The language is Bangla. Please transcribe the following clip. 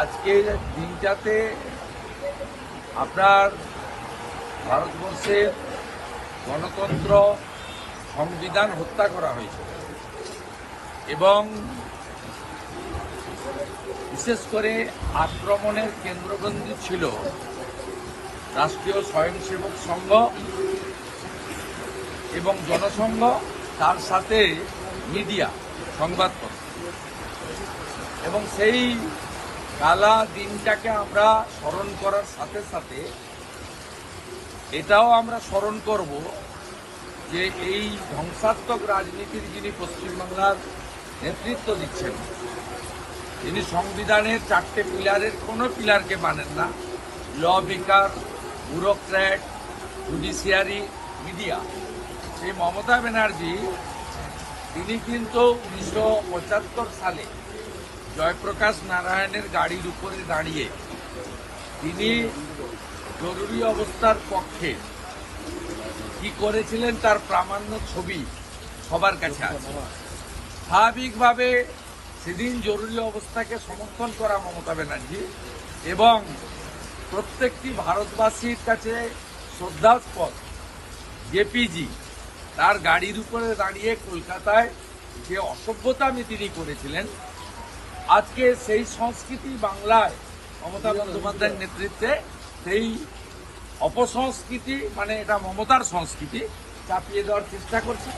আজকের দিনটাতে আপনার ভারতবর্ষের গণতন্ত্র সংবিধান হত্যা করা হয়েছে এবং বিশেষ করে আক্রমণের কেন্দ্রবিন্দু ছিল রাষ্ট্রীয় স্বয়ংসেবক সংঘ এবং জনসংঘ, তার সাথে মিডিয়া, সংবাদপত্র। এবং সেই কালা দিনটাকে আমরা স্মরণ করার সাথে সাথে এটাও আমরা স্মরণ করব যে এই ধ্বংসাত্মক রাজনীতির যিনি পশ্চিমবাংলার নেতৃত্ব দিচ্ছেন, তিনি সংবিধানের 4টে পিলারের কোনো পিলারকে মানেন না। Law maker, bureaucrat, judiciary, media. সেই মমতা ব্যানার্জি তিনি কিন্তু 1975 সালে জয়প্রকাশ নারায়ণের গাড়ির উপরে দাঁড়িয়ে তিনি জরুরি অবস্থার পক্ষে কি করেছিলেন তার প্রামাণ্য ছবি সবার কাছে আছে। স্বাভাবিকভাবে সেদিন জরুরি অবস্থাকে সমর্থন করা মমতা ব্যানার্জি এবং প্রত্যেকটি ভারতবাসীর কাছে শ্রদ্ধাস্পদ জেপিজি তার গাড়ির উপরে দাঁড়িয়ে কলকাতায় যে অসভ্যতামি তিনি করেছিলেন, আজকে সেই সংস্কৃতি বাংলায় মমতা বন্দ্যোপাধ্যায়ের নেতৃত্বে সেই অপসংস্কৃতি, মানে এটা মমতার সংস্কৃতি, চাপিয়ে দেওয়ার চেষ্টা করছে।